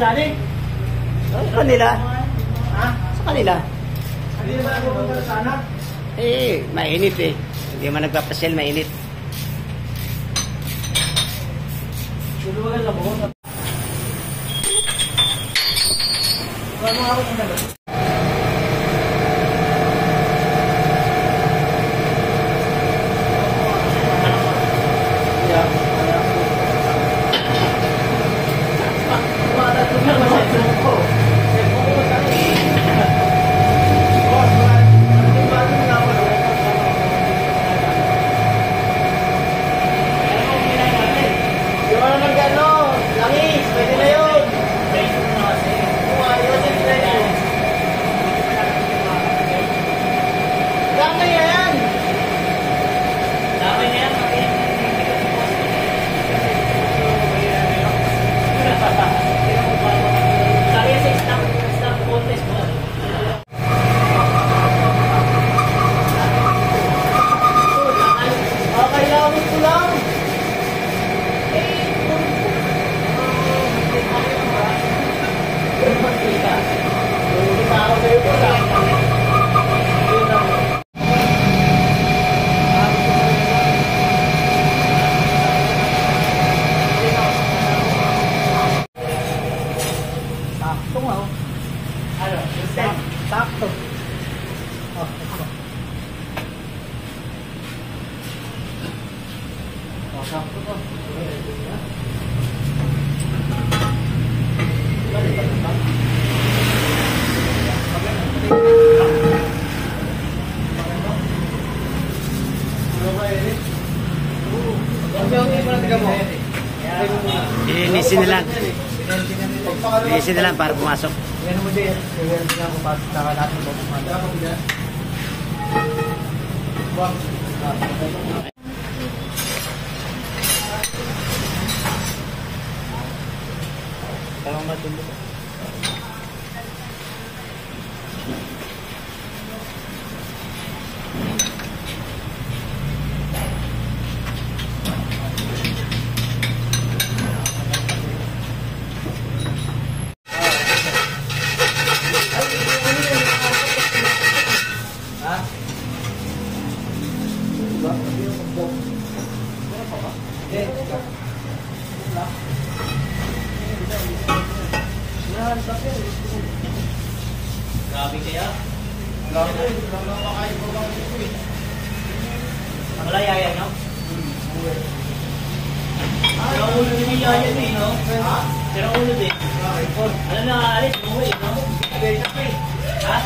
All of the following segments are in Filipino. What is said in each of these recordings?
Dani? Sa kanila. Ha? Sa kanila. Hindi naman ako punta sana. Eh, mainit eh. Hindi man nagpapasyal, mainit. Tulugan lang mo. Ano ako ng dagat? Sakto. Oh, ito. Oh, sakto to. Linisin na lang. Linisin na lang para pumasok. Yan mo din. Yan din ako pasok na natin po. Tawang matindi. Grabe kaya? Wala yaya, no? Pero ulo din yung yaya din, no? Pero ulo din. Ano na aalis? Umuwi, no? Ha?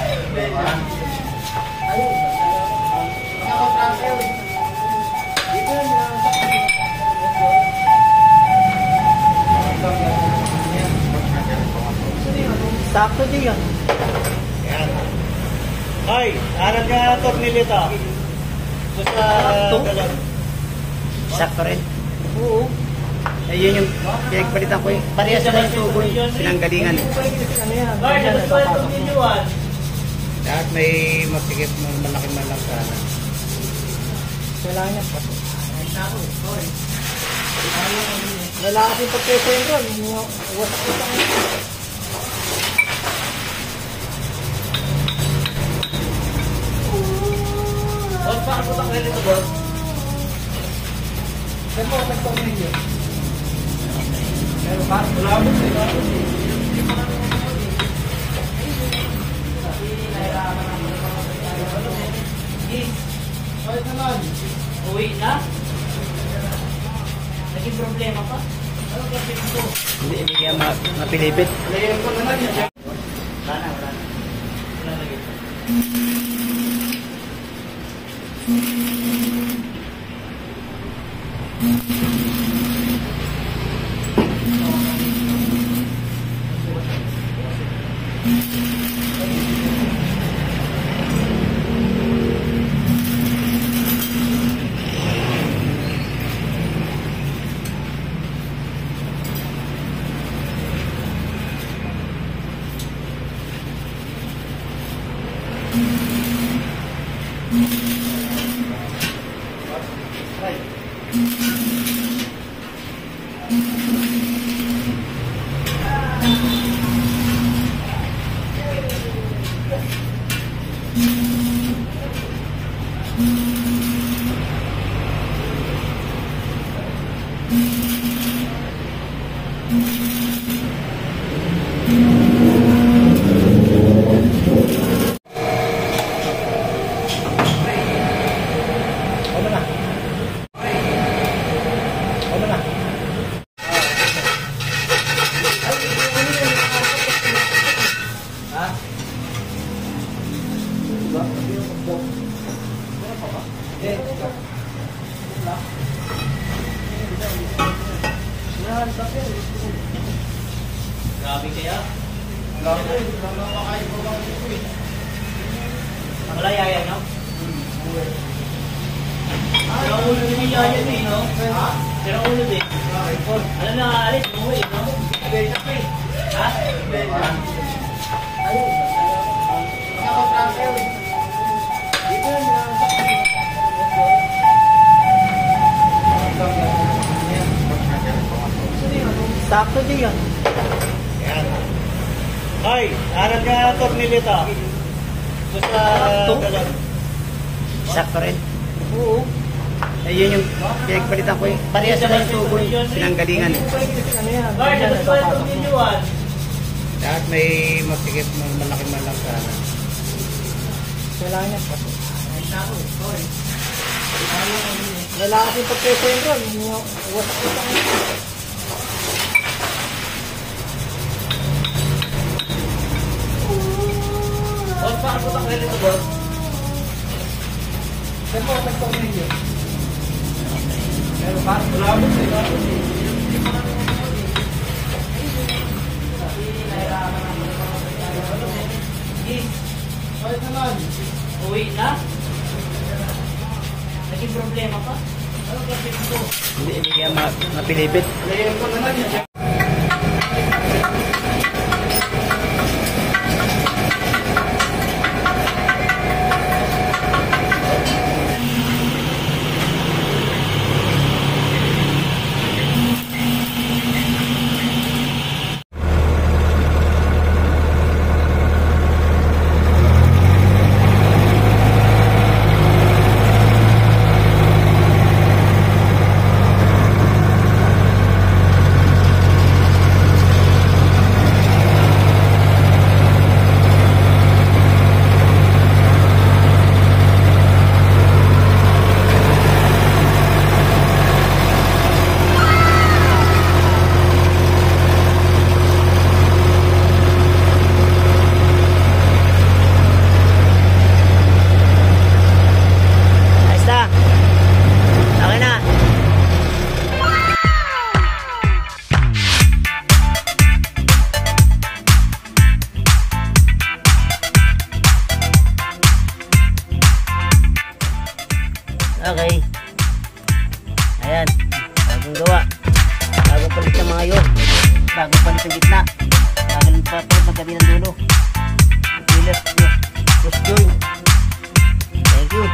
Sakto din yun. Yan. Hoy, harap ka na tornilyo ito. Ito sa galon. Sakto rin. Oo. Ayun yung pinagpalitan ko eh. Parehas na yung tubo yung pinanggalingan. Ano yan? Hoy, dapat pa yung tornilyoan. Lahat may mapigit mo malaki man lang sana. Kailangan niya pa. Kailangan yung pagpeso yun doon. Wasak-wasak yun. Boss, paano po tanggalin ito, boss? Saan mo nagpapagin yun? Pero ba? Wala mo siya. Bakit naman? Uwi na? Naging problema pa? Ano ba ito? Hindi kaya mapilipit. Layer ko naman yan. Wala na. Wala na ito. Right. ba? Meron pa ba? Grabe kaya. Wala makakain ko lang dito eh. Wala yaya, no? Sira ulo din yung yaya eh, no? Sira ulo din. Alam na, alis, umuwi, no? Benta pa eh. Ha? Benta. Nakatransfer eh. Dito na. Sakto din yan. Yan. Hoy, aral ka na tornilyo to. Basta... Sakto rin. Oo. Eh, yun yung pinagpalitan ko eh. Parehas naman yung tubo eh. Pinanggalingan eh. Hoy, dapat pa yung tornilyo, Lahat may masikip, malaki man lang sana. Kailangan niya pa. Wala kasi pagpeso yun doon. Wasak ko sa kanya. Boss, paano po tanggalin ito, boss? Saan po nagpapagin yun? Pero bakit? Wala mo sa'yo. Ay, naman. Uwi na? Naging problema pa? Ano kasi ito? Hindi kaya mapilipit. Layer ko naman yun. Okay. Ayan. Bagong gawa. Bagong palit ng mga yun. Bagong palit ng gitna. Bagong palit magkabi ng dulo. Pilit. Push joint. Thank you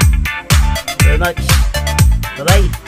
very much. Bye-bye.